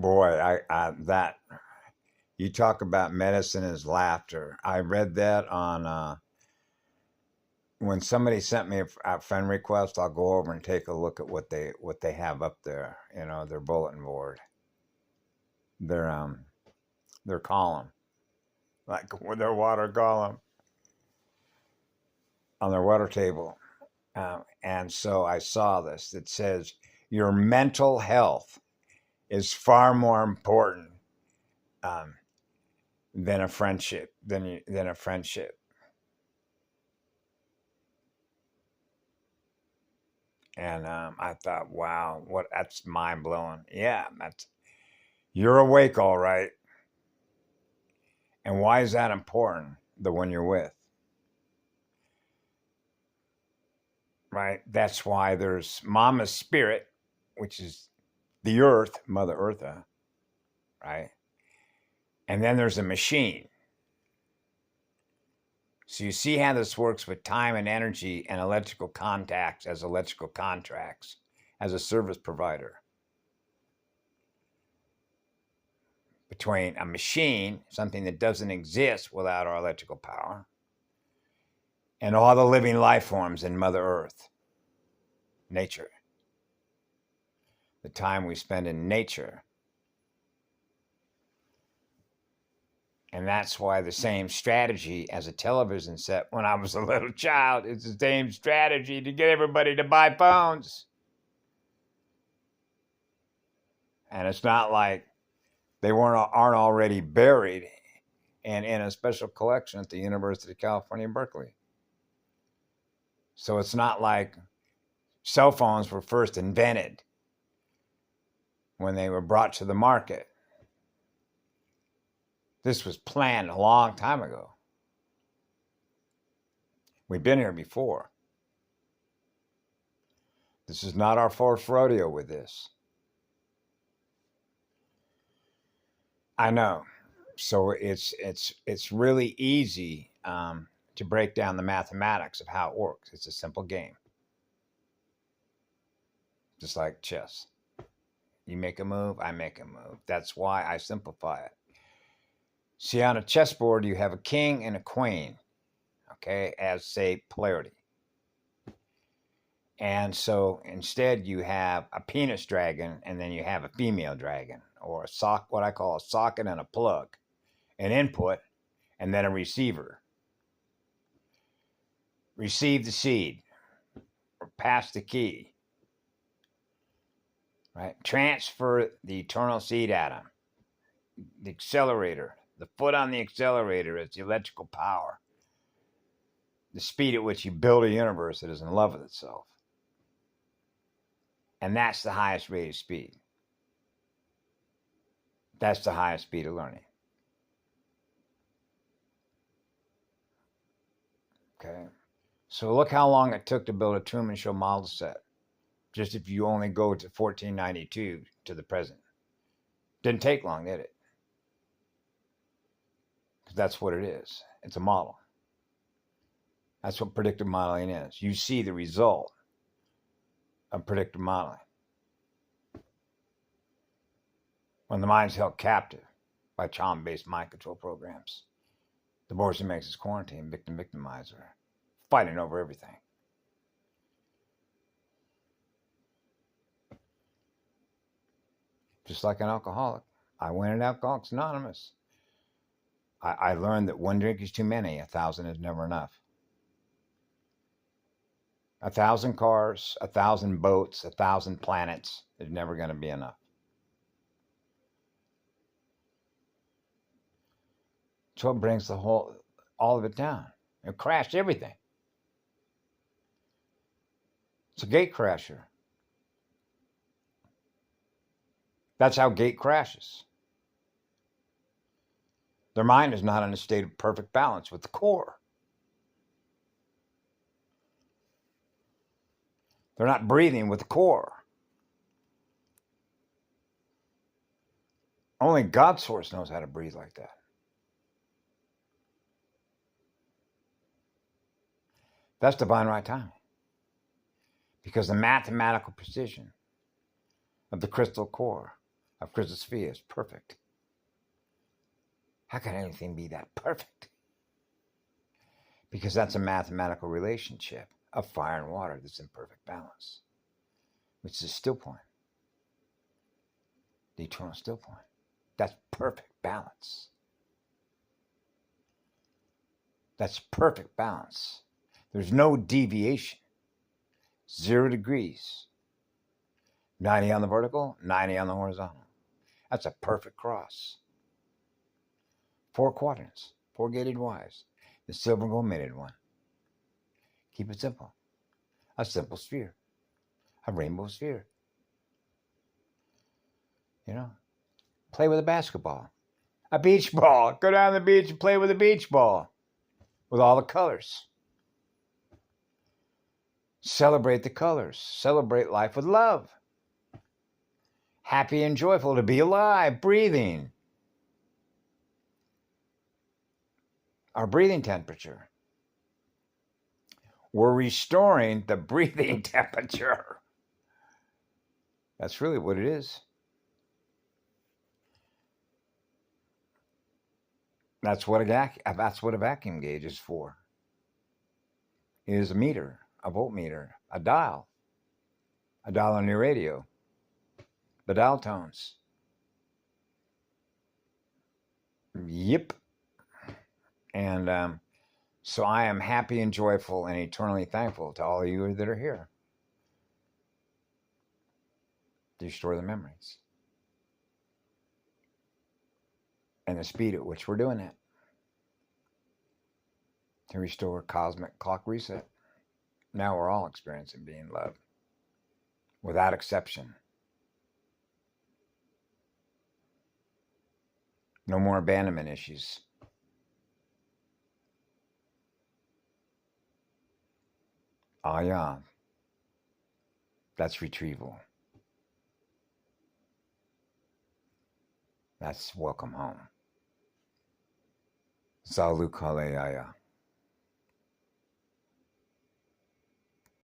Boy, that you talk about medicine as laughter. I read that on when somebody sent me a friend request. I'll go over and take a look at what they have up there. You know, their bulletin board, their their column, like with their water column on their water table. And so I saw this. It says your mental health is far more important um, than a friendship. Than a friendship. And I thought, wow, what that's mind blowing. Yeah, that's you're awake, all right. And why is that important? The one you're with, right? That's why there's Mama's spirit, which is the Earth, Mother Eartha, right? And then there's a machine. So you see how this works with time and energy and electrical contacts as electrical contracts as a service provider between a machine, something that doesn't exist without our electrical power, and all the living life forms in Mother Earth, nature. The time we spend in nature. And that's why the same strategy as a television set when I was a little child, it's the same strategy to get everybody to buy phones. And it's not like they aren't already buried and in a special collection at the University of California, Berkeley. So it's not like cell phones were first invented when they were brought to the market. This was planned a long time ago. We've been here before. This is not our first rodeo with this. I know. So it's really easy to break down the mathematics of how it works. It's a simple game, just like chess. You make a move, I make a move. That's why I simplify it. See, on a chessboard, you have a king and a queen, okay, as say polarity. And so instead, you have a penis dragon, and then you have a female dragon, or what I call a socket and a plug, an input, and then a receiver. Receive the seed, or pass the key, right? Transfer the eternal seed atom. The accelerator, the foot on the accelerator is the electrical power, the speed at which you build a universe that is in love with itself. And that's the highest rate of speed. That's the highest speed of learning. Okay. So look how long it took to build a Truman Show model set. Just if you only go to 1492 to the present. Didn't take long, did it? Because that's what it is. It's a model. That's what predictive modeling is. You see the result of predictive modeling. When the mind's held captive by trauma-based mind control programs. The worse it makes us quarantine, victimizer, fighting over everything. Just like an alcoholic. I went in Alcoholics Anonymous. I learned that one drink is too many, 1,000 is never enough. 1,000 cars, 1,000 boats, 1,000 planets is never going to be enough. So it brings all of it down. It crashed everything. It's a gate crasher. That's how gate crashes. Their mind is not in a state of perfect balance with the core. They're not breathing with the core. Only God source knows how to breathe like that. That's divine right timing. Because the mathematical precision of the crystal core of Christosphere is perfect. How can anything be that perfect? Because that's a mathematical relationship of fire and water that's in perfect balance, which is the still point, the eternal still point. That's perfect balance. That's perfect balance. There's no deviation. 0 degrees. 90 on the vertical, 90 on the horizontal. That's a perfect cross. 4 quadrants, 4 gated Ys. The silver and gold mated one. Keep it simple. A simple sphere. A rainbow sphere. You know, play with a basketball. A beach ball. Go down to the beach and play with a beach ball. With all the colors. Celebrate the colors. Celebrate life with love. Happy and joyful to be alive, breathing. Our breathing temperature. We're restoring the breathing temperature. That's really what it is. That's what a vacuum gauge is for. It is a meter, a voltmeter, a dial on your radio, the dial tones. Yep. And so I am happy and joyful and eternally thankful to all of you that are here to restore the memories and the speed at which we're doing it, to restore cosmic clock reset. Now we're all experiencing being loved without exception. No more abandonment issues. Ah, yeah. That's retrieval. That's welcome home. Salut Kaleaya.